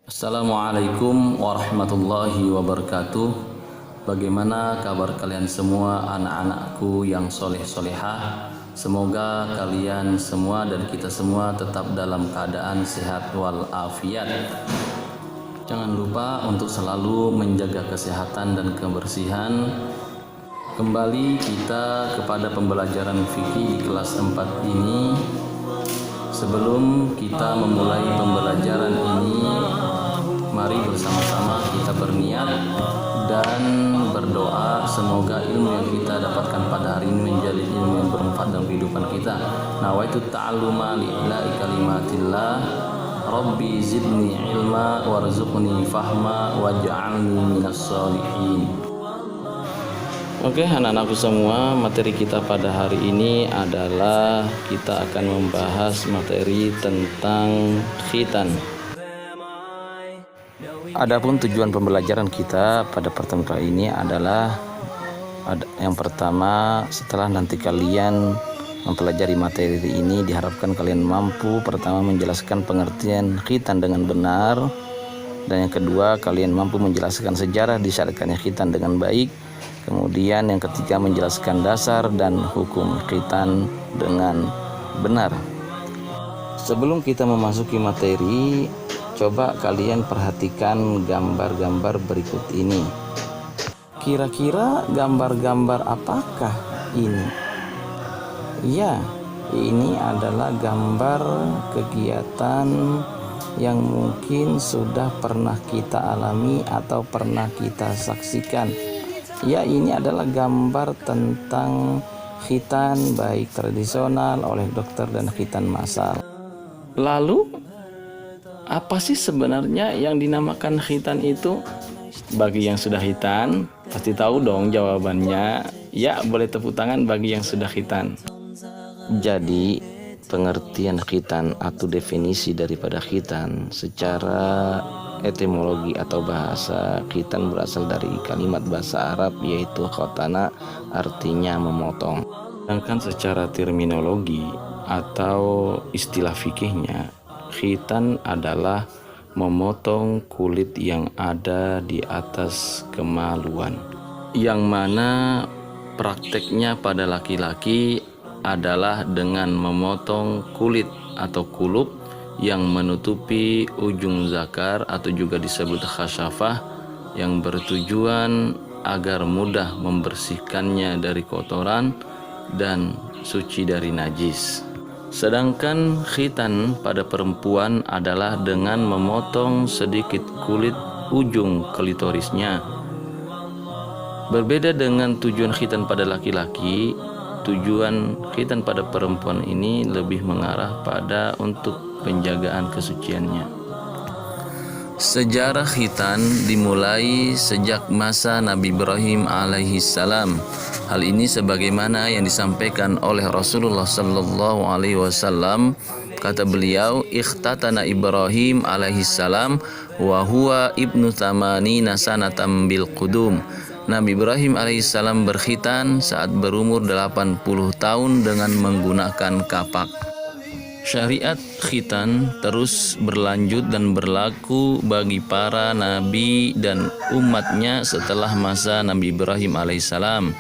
Assalamualaikum warahmatullahi wabarakatuh. Bagaimana kabar kalian semua anak-anakku yang soleh-solehah? Semoga kalian semua dan kita semua tetap dalam keadaan sehat walafiat. Jangan lupa untuk selalu menjaga kesehatan dan kebersihan. Kembali kita kepada pembelajaran fikih di kelas 4 ini. Sebelum kita memulai pembelajaran ini, mari bersama-sama kita berniat dan berdoa semoga ilmu yang kita dapatkan pada hari ini menjadi ilmu yang bermanfaat dalam kehidupan kita. Nawaitu ta'alluma li'ila'i kalimatillah Rabbi zidni ilma warzuqni fahma waj'alni minas sholihin. Oke, anak-anakku semua, materi kita pada hari ini adalah kita akan membahas materi tentang khitan. Adapun tujuan pembelajaran kita pada pertemuan kali ini adalah yang pertama, setelah nanti kalian mempelajari materi ini, diharapkan kalian mampu pertama menjelaskan pengertian khitan dengan benar, dan yang kedua, kalian mampu menjelaskan sejarah disyariatkannya khitan dengan baik. Kemudian yang ketiga, menjelaskan dasar dan hukum khitan dengan benar. Sebelum kita memasuki materi, coba kalian perhatikan gambar-gambar berikut ini. Kira-kira gambar-gambar apakah ini? Ya, ini adalah gambar kegiatan yang mungkin sudah pernah kita alami atau pernah kita saksikan. Ya, ini adalah gambar tentang khitan baik tradisional oleh dokter dan khitan massal. Lalu, apa sih sebenarnya yang dinamakan khitan itu? Bagi yang sudah khitan, pasti tahu dong jawabannya. Ya, boleh tepuk tangan bagi yang sudah khitan. Jadi, pengertian khitan atau definisi daripada khitan secara etimologi atau bahasa, khitan berasal dari kalimat bahasa Arab yaitu khotana, artinya memotong. Sedangkan secara terminologi atau istilah fikihnya, khitan adalah memotong kulit yang ada di atas kemaluan, yang mana prakteknya pada laki-laki adalah dengan memotong kulit atau kulub yang menutupi ujung zakar atau juga disebut khasyafah, yang bertujuan agar mudah membersihkannya dari kotoran dan suci dari najis. Sedangkan khitan pada perempuan adalah dengan memotong sedikit kulit ujung klitorisnya. Berbeda dengan tujuan khitan pada laki-laki, tujuan khitan pada perempuan ini lebih mengarah pada untuk penjagaan kesuciannya. Sejarah khitan dimulai sejak masa Nabi Ibrahim alaihi salam. Hal ini sebagaimana yang disampaikan oleh Rasulullah sallallahu alaihi wasallam. Kata beliau, ikhtatana Ibrahim alaihi salam wa huwa ibnu thamanina sanatam bil qudum. Nabi Ibrahim alaihissalam berkhitan saat berumur 80 tahun dengan menggunakan kapak. Syariat khitan terus berlanjut dan berlaku bagi para nabi dan umatnya setelah masa Nabi Ibrahim alaihissalam.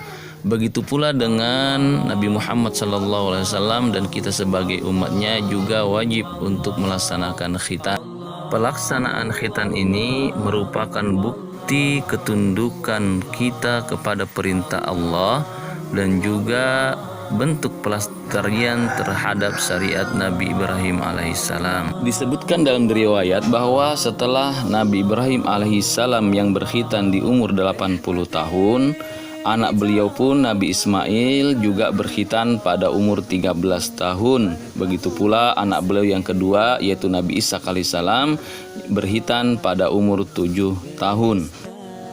Begitu pula dengan Nabi Muhammad SAW, dan kita sebagai umatnya juga wajib untuk melaksanakan khitan. Pelaksanaan khitan ini merupakan bukti ketundukan kita kepada perintah Allah dan juga bentuk pelestarian terhadap syariat Nabi Ibrahim alaihissalam. Disebutkan dalam riwayat bahwa setelah Nabi Ibrahim alaihissalam yang berkhitan di umur 80 tahun, anak beliau pun Nabi Ismail juga berkhitan pada umur 13 tahun. Begitu pula anak beliau yang kedua yaitu Nabi Isa alaihissalam berkhitan pada umur 7 tahun.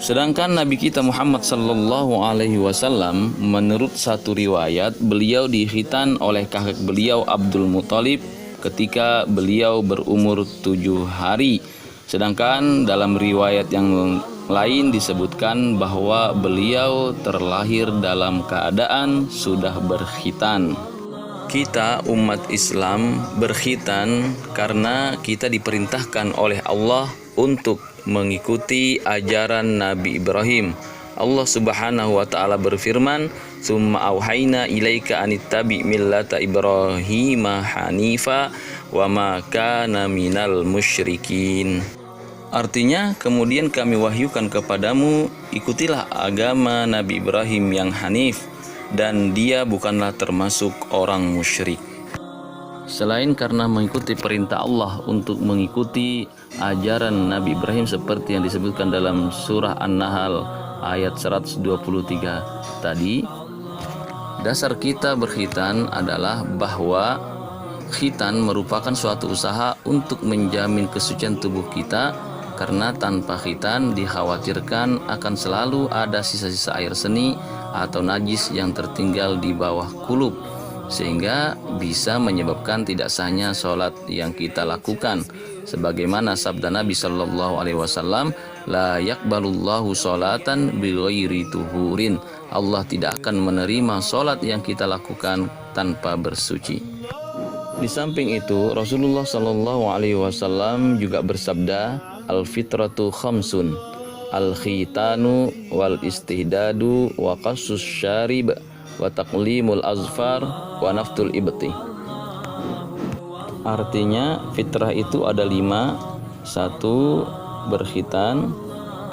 Sedangkan Nabi kita Muhammad sallallahu alaihi wasallam, menurut satu riwayat, beliau dikhitan oleh kakek beliau Abdul Muthalib ketika beliau berumur 7 hari. Sedangkan dalam riwayat yang lain disebutkan bahwa beliau terlahir dalam keadaan sudah berkhitan. Kita umat Islam berkhitan karena kita diperintahkan oleh Allah untuk mengikuti ajaran Nabi Ibrahim. Allah Subhanahu wa taala berfirman, "Tsumma auhayna ilaika anittabi millata Ibrahim hanifa wa ma kana minal musyrikin." Artinya, kemudian kami wahyukan kepadamu, ikutilah agama Nabi Ibrahim yang hanif, dan dia bukanlah termasuk orang musyrik. Selain karena mengikuti perintah Allah untuk mengikuti ajaran Nabi Ibrahim seperti yang disebutkan dalam surah An-Nahl ayat 123 tadi, dasar kita berkhitan adalah bahwa khitan merupakan suatu usaha untuk menjamin kesucian tubuh kita, karena tanpa khitan dikhawatirkan akan selalu ada sisa-sisa air seni atau najis yang tertinggal di bawah kulub, sehingga bisa menyebabkan tidak sahnya sholat yang kita lakukan. Sebagaimana sabda Nabi Shallallahu Alaihi Wasallam, la yakbalullahu sholatan bighairi tuhurin. Allah tidak akan menerima sholat yang kita lakukan tanpa bersuci. Di samping itu, Rasulullah Shallallahu Alaihi Wasallam juga bersabda, al fitratu khamsun, al khitanu wal istihdadu wa qasus syarib wa taqlimul azfar wa naftul ibti. Artinya fitrah itu ada 5. 1. Berkhitan.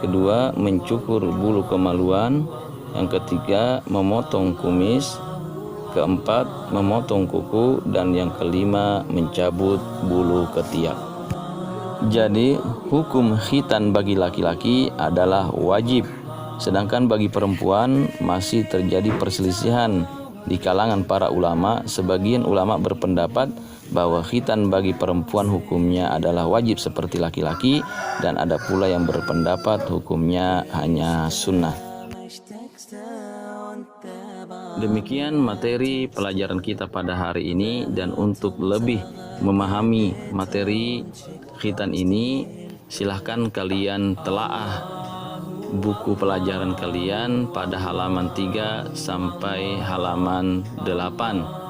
2. Mencukur bulu kemaluan. Yang 3. Memotong kumis. 4. Memotong kuku. Dan yang 5. Mencabut bulu ketiak. Jadi hukum khitan bagi laki-laki adalah wajib, sedangkan bagi perempuan masih terjadi perselisihan di kalangan para ulama. Sebagian ulama berpendapat bahwa khitan bagi perempuan hukumnya adalah wajib seperti laki-laki, dan ada pula yang berpendapat hukumnya hanya sunnah. Demikian materi pelajaran kita pada hari ini, dan untuk lebih memahami materi khitan ini, silahkan kalian telaah buku pelajaran kalian pada halaman 3 sampai halaman 8.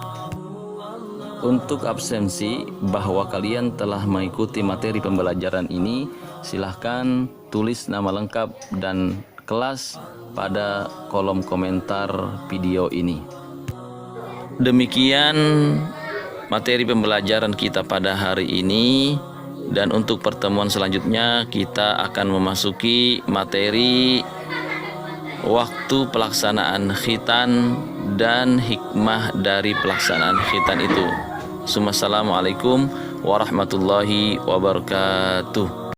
Untuk absensi bahwa kalian telah mengikuti materi pembelajaran ini, silahkan tulis nama lengkap dan kelas pada kolom komentar video ini. Demikian materi pembelajaran kita pada hari ini, dan untuk pertemuan selanjutnya kita akan memasuki materi waktu pelaksanaan khitan dan hikmah dari pelaksanaan khitan itu. Assalamualaikum warahmatullahi wabarakatuh.